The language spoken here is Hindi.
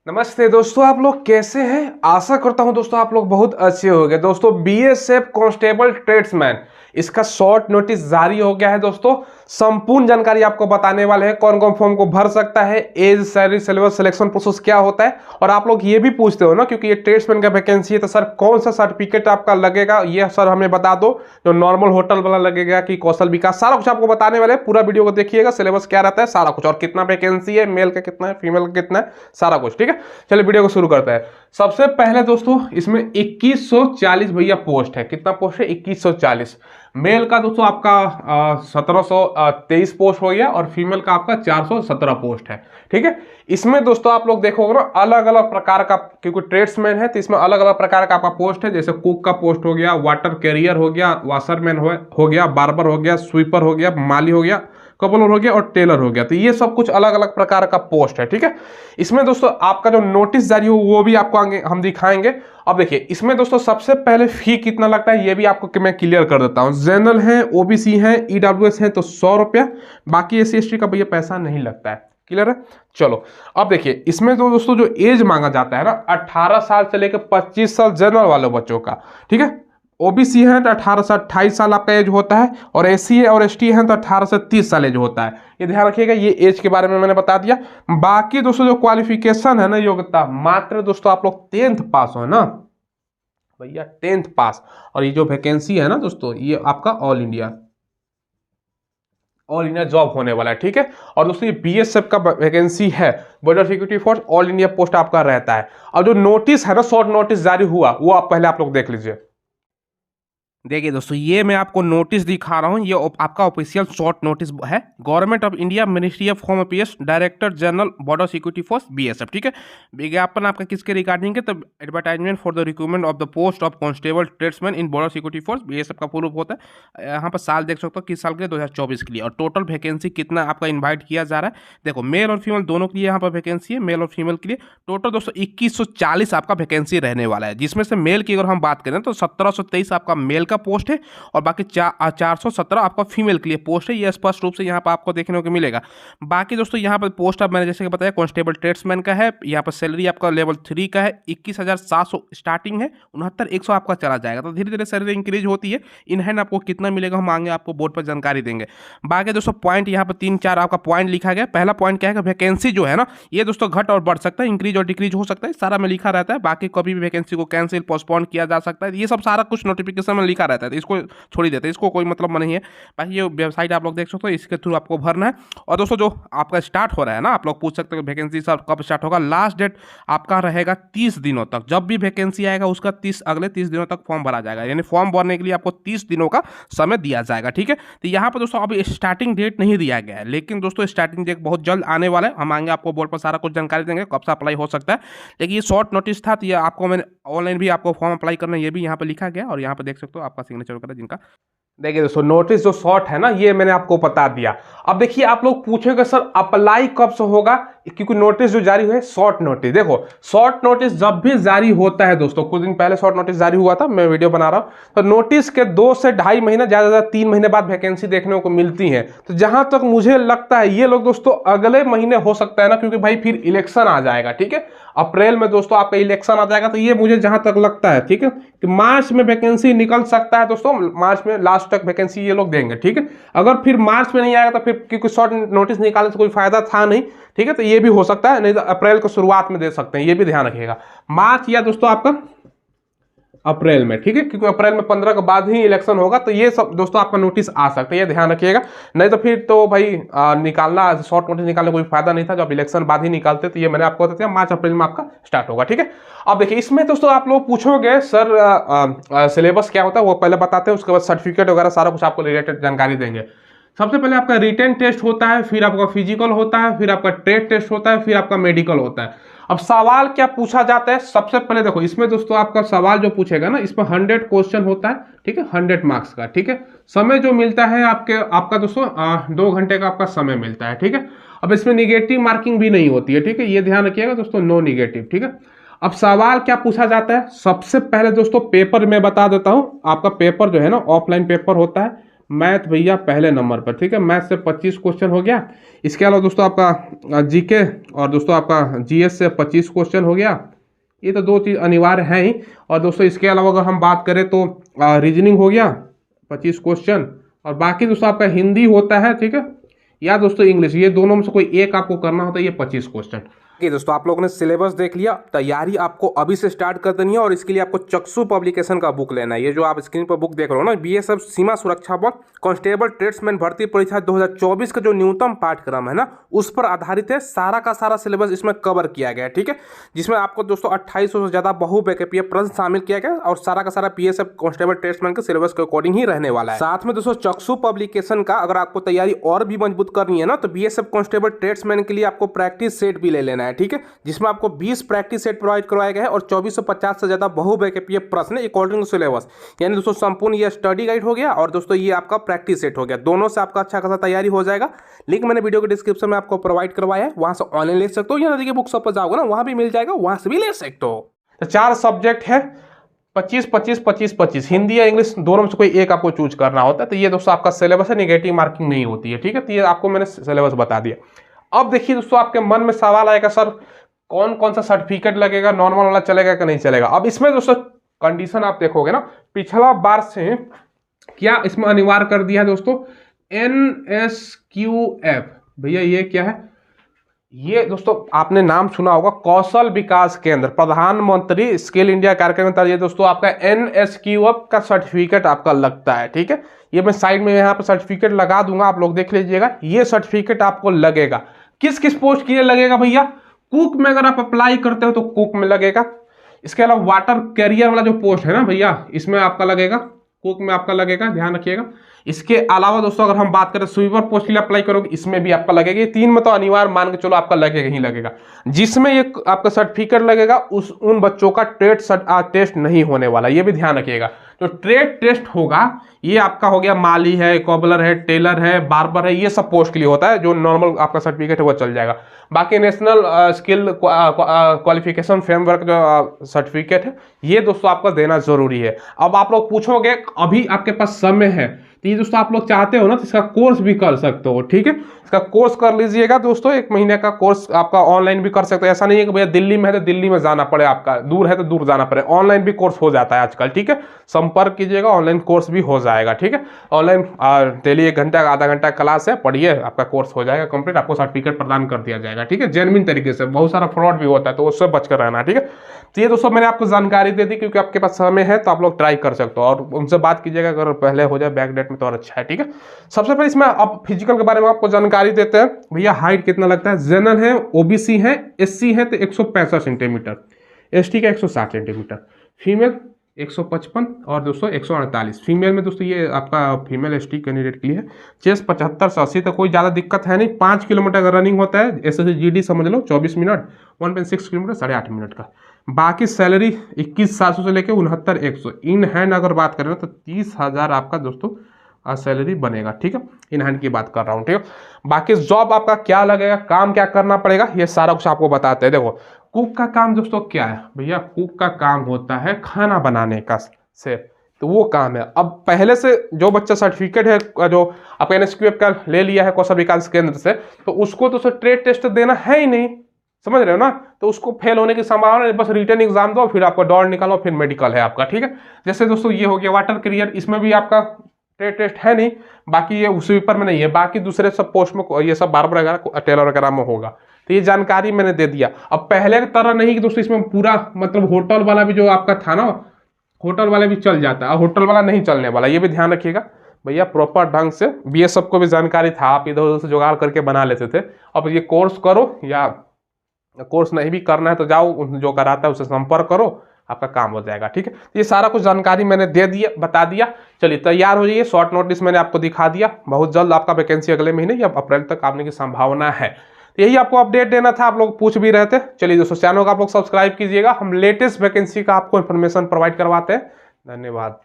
नमस्ते दोस्तों, आप लोग कैसे हैं। आशा करता हूं दोस्तों आप लोग बहुत अच्छे हो गए। दोस्तों बीएसएफ कांस्टेबल ट्रेड्समैन इसका शॉर्ट नोटिस जारी हो गया है। दोस्तों संपूर्ण जानकारी आपको बताने वाले हैं, कौन कौन फॉर्म को भर सकता है, age, salary, syllabus, selection process क्या होता है। और आप लोग ये भी पूछते हो ना, क्योंकि ये ट्रेड्समैन का वैकेंसी है, तो सर कौन सा सर्टिफिकेट आपका लगेगा, ये सर हमें बता दो। जो नॉर्मल होटल वाला लगेगा कि कौशल विकास, सारा कुछ आपको बताने वाले हैं। पूरा वीडियो को देखिएगा, सिलेबस क्या रहता है, सारा कुछ, और कितना वैकेंसी है, मेल का कितना है, फीमेल का कितना है, सारा कुछ। ठीक है, चलिए वीडियो को शुरू करते हैं। सबसे पहले दोस्तों इसमें 2140 भैया पोस्ट है। कितना पोस्ट है? 2140। मेल का दोस्तों आपका 1723 पोस्ट हो गया, और फीमेल का आपका 417 पोस्ट है। ठीक है, इसमें दोस्तों आप लोग देखोगे ना, अलग अलग प्रकार का, क्योंकि ट्रेड्समैन है तो इसमें अलग अलग प्रकार का आपका पोस्ट है। जैसे कुक का पोस्ट हो गया, वाटर कैरियर हो गया, वाशरमैन हो गया, बार्बर हो गया, स्वीपर हो गया, माली हो गया, कपलर हो गया और टेलर हो गया। तो ये सब कुछ अलग अलग प्रकार का पोस्ट है। ठीक है, इसमें दोस्तों आपका जो नोटिस जारी हो वो भी आपको आगे हम दिखाएंगे। अब देखिए इसमें दोस्तों सबसे पहले फी कितना लगता है ये भी आपको मैं क्लियर कर देता हूं। जनरल है, ओबीसी है, ईडब्ल्यूएस है तो 100 रुपया, बाकी एससी एसटी का भैया पैसा नहीं लगता है। क्लियर है। चलो अब देखिए इसमें तो दोस्तों जो एज मांगा जाता है ना, 18 साल से लेकर 25 साल जनरल वाले बच्चों का। ठीक है, ओबीसी है तो 18 से 28 साल आपका एज होता है, और एससी है और एसटी है तो 18 से 30 साल एज होता है। ये ध्यान रखिएगा, ये एज के बारे में मैंने बता दिया। बाकी दोस्तों जो क्वालिफिकेशन है ना, योग्यता, मात्र दोस्तों आप लोग 10th पास हो ना भैया, 10th पास। और ये जो वैकेंसी है ना दोस्तों, ये आपका ऑल इंडिया जॉब होने वाला है। ठीक है, और दोस्तों ये बीएसएफ का वैकेंसी है, border security force, all India post आपका रहता है। और जो नोटिस है ना, शॉर्ट नोटिस जारी हुआ, वो आप पहले आप लोग देख लीजिए। देखिए दोस्तों, ये मैं आपको नोटिस दिखा रहा हूँ, ये आपका ऑफिशियल शॉर्ट नोटिस है। Government of India, ministry of home affairs, director general border security force, BSF. ठीक है, विज्ञापन आपका किसके रिगार्डिंग है? तो advertisement for the recruitment of the post of constable tradesman in border security force, BSF का फुल होता है। यहाँ पर साल देख सकते हो, किस साल के लिए? 2024 के लिए। और टोटल वैकेंसी कितना आपका इन्वाइट किया जा रहा है? देखो मेल और फीमेल दोनों के लिए यहाँ पर वैकेंसी है, मेल और फीमेल के लिए। टोटल दोस्तों 2140 आपका वैकेंसी रहने वाला है, जिसमें से मेल की अगर हम बात करें तो 1723 आपका मेल का पोस्ट है, और बाकी 417 आपका फीमेल के लिए पोस्ट है। ये स्पष्ट रूप से यहाँ पर आपको देखने को मिलेगा। बाकी दोस्तों यहाँ पर पोस्ट अब मैंने जैसे कि बताया कांस्टेबल ट्रेड्समैन का है। यहाँ पर सैलरी आपका लेवल 3 का है, 21,700 स्टार्टिंग है, 69,100 आपका चला जाएगा। तो धीरे धीरे सैलरी इंक्रीज होती है। इन हैंड आपको कितना मिलेगा हम आगे आपको बोर्ड पर जानकारी देंगे। बाकी दोस्तों पॉइंट यहाँ पर 3-4 आपका पॉइंट लिखा गया। पहला पॉइंट क्या है कि वैकेंसी जो है ना, ये दोस्तों घट और बढ़ सकता है, इंक्रीज और डिक्रीज हो सकता है, सारा में लिखा रहता है। बाकी कभी भी वैकेंसी को कैंसिल, पोस्टपोन किया जा सकता है, ये सब सारा कुछ नोटिफिकेशन में लिखा रहता है। तो इसको छोड़ ही देते हैं, इसको कोई मतलब नहीं है। बाकी ये वेबसाइट आप लोग देख सकते हो, इसके थ्रू आपको भरना है। और दोस्तों जो आपका स्टार्ट हो रहा है ना, आप लोग पूछ सकते हो वैकेंसी सब कब स्टार्ट होगा। लास्ट डेट आपका रहेगा 30 दिनों तक। जब भी वैकेंसी आएगा उसका अगले 30 दिनों तक फॉर्म भरा जाएगा, यानी फॉर्म भरने के लिए आपको 30 दिनों का समय दिया जाएगा। ठीक है, तो यहाँ पर दोस्तों अभी स्टार्टिंग डेट नहीं दिया गया है, लेकिन दोस्तों स्टार्टिंग डेट बहुत जल्द आने वाला है। हम आएंगे आपको बोर्ड पर सारा कुछ जानकारी देंगे कब से अप्लाई हो सकता है। लेकिन ये शॉर्ट नोटिस था, तो ये आपको मैंने ऑनलाइन भी आपको फॉर्म अप्लाई करना है, ये भी यहाँ पर लिखा गया। और यहाँ पर देख सकते हो आपका सिग्नेचर वगैरह जिनका। देखिए दोस्तों नोटिस जो शॉर्ट है ना, ये मैंने आपको बता दिया। अब देखिए आप लोग पूछेंगे सर अप्लाई कब से होगा, क्योंकि नोटिस जो जारी हुआ है शॉर्ट नोटिस। देखो शॉर्ट नोटिस जब भी जारी होता है दोस्तों, कुछ दिन पहले शॉर्ट नोटिस जारी हुआ था, मैं वीडियो बना रहा हूं, तो नोटिस के 2 से 2.5 महीना, ज्यादा ज्यादा 3 महीने बाद वैकेंसी देखने को मिलती है। तो जहां तक मुझे लगता है ये लोग दोस्तों अगले महीने हो सकता है ना, क्योंकि भाई फिर इलेक्शन आ जाएगा। ठीक है, अप्रैल में दोस्तों आपका इलेक्शन आ जाएगा, तो ये मुझे जहां तक लगता है, ठीक है, कि मार्च में वैकेंसी निकल सकता है दोस्तों। मार्च में लास्ट तक वैकेंसी ये लोग देंगे। ठीक है, अगर फिर मार्च में नहीं आएगा तो फिर, क्योंकि शॉर्ट नोटिस निकालने से कोई फायदा था नहीं। ठीक है, तो ये भी हो सकता है, नहीं तो अप्रैल की शुरुआत में दे सकते हैं, ये भी ध्यान रखिएगा। मार्च या दोस्तों आपका अप्रैल में। ठीक है, क्योंकि अप्रैल में 15 के बाद ही इलेक्शन होगा, तो ये सब दोस्तों आपका नोटिस आ सकता है, ये ध्यान रखिएगा। नहीं तो फिर तो भाई निकालना, शॉर्ट नोटिस निकालने कोई फायदा नहीं था, जब इलेक्शन बाद ही निकालते। तो ये मैंने आपको बता दिया, मार्च अप्रैल में आपका स्टार्ट होगा। ठीक है, अब देखिए इसमें दोस्तों आप लोग पूछोगे सर सिलेबस क्या होता है, वो पहले बताते हैं, उसके बाद सर्टिफिकेट वगैरह सारा कुछ आपको रिलेटेड जानकारी देंगे। सबसे पहले आपका रिटन टेस्ट होता है, फिर आपका फिजिकल होता है, फिर आपका ट्रेड टेस्ट होता है, फिर आपका मेडिकल होता है। अब सवाल क्या पूछा जाता है, सबसे पहले देखो इसमें दोस्तों आपका सवाल जो पूछेगा ना, इसमें 100 क्वेश्चन होता है। ठीक है, 100 मार्क्स का। ठीक है, समय जो मिलता है आपका दोस्तों 2 घंटे का आपका समय मिलता है। ठीक है, अब इसमें निगेटिव मार्किंग भी नहीं होती है। ठीक है, ये ध्यान रखिएगा दोस्तों, नो निगेटिव। ठीक है, अब सवाल क्या पूछा जाता है, सबसे पहले दोस्तों पेपर में बता देता हूं। आपका पेपर जो है ना ऑफलाइन पेपर होता है, मैथ भैया पहले नंबर पर, ठीक है। मैथ से 25 क्वेश्चन हो गया। इसके अलावा दोस्तों आपका जीके और दोस्तों आपका जीएस से 25 क्वेश्चन हो गया। ये तो 2 चीज़ अनिवार्य हैं ही। और दोस्तों इसके अलावा अगर हम बात करें तो रीजनिंग हो गया 25 क्वेश्चन, और बाकी दोस्तों आपका हिंदी होता है, ठीक है, या दोस्तों इंग्लिश, ये दोनों में से कोई एक आपको करना होता है, ये 25 क्वेश्चन। दोस्तों आप लोगों ने सिलेबस देख लिया, तैयारी आपको अभी से स्टार्ट कर देनी है, और इसके लिए आपको चक्षु पब्लिकेशन का बुक लेना है। ये जो आप स्क्रीन पर बुक देख रहे हो ना, बीएसएफ सीमा सुरक्षा बल कांस्टेबल ट्रेड्समैन भर्ती परीक्षा 2024 का जो न्यूनतम पाठ्यक्रम है ना, उस पर आधारित है। सारा का सारा सिलेबस इसमें कवर किया गया है, ठीक है, जिसमें आपको दोस्तों 2800 से ज्यादा बहुविकल्पीय प्रश्न शामिल किया गया, और सारा का सारा बीएसएफ कांस्टेबल ट्रेड्समैन के सिलेबस के अकॉर्डिंग ही रहने वाला है। साथ में दोस्तों चक्षु पब्लिकेशन का अगर आपको तैयारी और भी मजबूत करनी है ना, तो बीएसएफ कांस्टेबल ट्रेड्समैन के लिए आपको प्रैक्टिस सेट भी ले लेना है, ठीक है, जिसमें आपको 20 प्रैक्टिस सेट प्रोवाइड करवाया गया है, और 2450 से ज्यादा बहुविकल्पीय प्रश्न अकॉर्डिंग टू सिलेबस। यानी दोस्तों संपूर्ण ये स्टडी गाइड हो गया, और दोस्तों ये आपका प्रैक्टिस सेट हो गया। दोनों से आपका अच्छा खासा तैयारी हो जाएगा। लिंक मैंने वीडियो के डिस्क्रिप्शन में आपको प्रोवाइड करवाया है, वहां से ऑनलाइन ले सकते हो, या देखिए बुक शॉप पर जाओगे ना, वहां भी मिल जाएगा, वहां से भी ले सकते हो। तो 4 सब्जेक्ट है, 25 25 25 25, हिंदी या इंग्लिश दोनों में से कोई एक आपको चूज करना होता है। तो ये दोस्तों आपका सिलेबस है, नेगेटिव मार्किंग नहीं होती है, ठीक है। तो ये आपको मैंने सिलेबस बता दिया। अब देखिए दोस्तों आपके मन में सवाल आएगा, सर कौन कौन सा सर्टिफिकेट लगेगा, नॉर्मल वाला चलेगा कि नहीं चलेगा। अब इसमें दोस्तों कंडीशन आप देखोगे ना, पिछला बार से क्या इसमें अनिवार्य कर दिया है दोस्तों, NSQF। भैया ये क्या है, ये दोस्तों आपने नाम सुना होगा, कौशल विकास केंद्र, प्रधानमंत्री स्किल इंडिया कार्यक्रम के तहत ये दोस्तों आपका NSQF का सर्टिफिकेट आपका लगता है, ठीक है। ये मैं साइड में यहाँ पर सर्टिफिकेट लगा दूंगा, आप लोग देख लीजिएगा। ये सर्टिफिकेट आपको लगेगा किस किस पोस्ट के लिए लगेगा भैया, कुक में अगर आप अप्लाई करते हो तो कुक में लगेगा। इसके अलावा वाटर कैरियर वाला जो पोस्ट है ना भैया, इसमें आपका लगेगा, कुक में आपका लगेगा, ध्यान रखिएगा। इसके अलावा दोस्तों अगर हम बात करें स्वीपर पोस्ट के लिए अप्लाई करोगे, इसमें भी आपका लगेगा। ये 3 में तो अनिवार्य मान के चलो आपका लगेगा ही लगेगा। जिसमें ये आपका सर्टिफिकेट लगेगा उन बच्चों का ट्रेड टेस्ट नहीं होने वाला, ये भी ध्यान रखिएगा। जो ट्रेड टेस्ट होगा ये आपका हो गया माली है, कोबलर है, टेलर है, बार्बर है, ये सब पोस्ट के लिए होता है। जो नॉर्मल आपका सर्टिफिकेट है वो चल जाएगा। बाकी नेशनल स्किल क्वालिफिकेशन फ्रेमवर्क जो सर्टिफिकेट है, ये दोस्तों आपको देना जरूरी है। अब आप लोग पूछोगे अभी आपके पास समय है, तो ये दोस्तों आप लोग चाहते हो ना तो इसका कोर्स भी कर सकते हो, ठीक है। इसका कोर्स कर लीजिएगा दोस्तों, 1 महीने का कोर्स आपका ऑनलाइन भी कर सकते हो। ऐसा नहीं है कि भैया दिल्ली में है तो दिल्ली में जाना पड़े, आपका दूर है तो दूर जाना पड़े, ऑनलाइन भी कोर्स हो जाता है आजकल, ठीक है। संपर्क कीजिएगा, ऑनलाइन कोर्स भी हो जाएगा, ठीक है। ऑनलाइन डेली 1 घंटा आधा घंटा क्लास है, पढ़िए, आपका कोर्स हो जाएगा कंप्लीट, आपको सर्टिफिकेट प्रदान कर दिया जाएगा, ठीक है, जेन्युइन तरीके से। बहुत सारा फ्रॉड भी होता है तो उससे बचकर रहना, ठीक है। तो ये दोस्तों मैंने आपको जानकारी दे दी, क्योंकि आपके पास समय है तो आप लोग ट्राई कर सकते हो, और उनसे बात कीजिएगा, अगर पहले हो जाए बैक डेट में तो और अच्छा है, ठीक है। सबसे पहले इसमें अब फिजिकल के बारे में आपको जानकारी देते हैं। भैया हाइट कितना लगता है, जनरल है, ओबीसी है, एससी है तो 165 सेंटीमीटर, एसटी का 160 सेंटीमीटर, फीमेल 155 और दोस्तों 148। फीमेल में दोस्तों ये आपका फीमेल एसटी कैंडिडेट के लिए है। चेस्ट 75 से 80 तक कोई ज़्यादा दिक्कत है नहीं। 5 किलोमीटर अगर रनिंग होता है, एसएससी जीडी समझ लो 24 मिनट, 1.6 किलोमीटर 8.5 मिनट का। बाकी सैलरी 21,700 से लेकर 69,100। इन हैंड अगर बात करें तो 30,000 आपका दोस्तों सैलरी बनेगा, ठीक है। इन हैंड की बात कर रहा हूँ, ठीक है। बाकी जॉब आपका क्या लगेगा, काम क्या करना पड़ेगा, ये सारा कुछ आपको बताते हैं। देखो कुक का काम दोस्तों क्या है भैया, कुक का काम होता है खाना बनाने का से, तो वो काम है। अब पहले से जो बच्चा सर्टिफिकेट है जो आपका NSQF का ले लिया है कौशल विकास केंद्र से, तो उसको तो ट्रेड टेस्ट देना है ही नहीं, समझ रहे हो ना। तो उसको फेल होने की संभावना है, बस रिटर्न एग्जाम दो, फिर आपका दौड़ निकालो, फिर मेडिकल है आपका, ठीक है। जैसे दोस्तों ये हो गया वाटर कैरियर, इसमें भी आपका ट्रेड टेस्ट है नहीं, बाकी ये स्वीपर में नहीं है, बाकी दूसरे सब पोस्ट में ये सब बार्बर वगैरह टेलर वगैरह में होगा। तो ये जानकारी मैंने दे दिया। अब पहले की तरह नहीं कि दोस्तों इसमें पूरा मतलब होटल वाला भी जो आपका था ना, होटल वाले भी चल जाता है, होटल वाला नहीं चलने वाला, ये भी ध्यान रखिएगा भैया। प्रॉपर ढंग से बीएसएफ को भी जानकारी था, आप इधर उधर से जुगाड़ करके बना लेते थे। अब ये कोर्स करो, या कोर्स नहीं भी करना है तो जाओ, जो कराता है उससे संपर्क करो, आपका काम हो जाएगा, ठीक है। ये सारा कुछ जानकारी मैंने दे दिया, बता दिया। चलिए तैयार हो जाइए, शॉर्ट नोटिस मैंने आपको दिखा दिया। बहुत जल्द आपका वैकेंसी अगले महीने या अप्रैल तक आने की संभावना है। यही आपको अपडेट देना था, आप लोग पूछ भी रहे थे। चलिए दोस्तों चैनल को आप लोग सब्सक्राइब कीजिएगा, हम लेटेस्ट वैकेंसी का आपको इन्फॉर्मेशन प्रोवाइड करवाते हैं। धन्यवाद।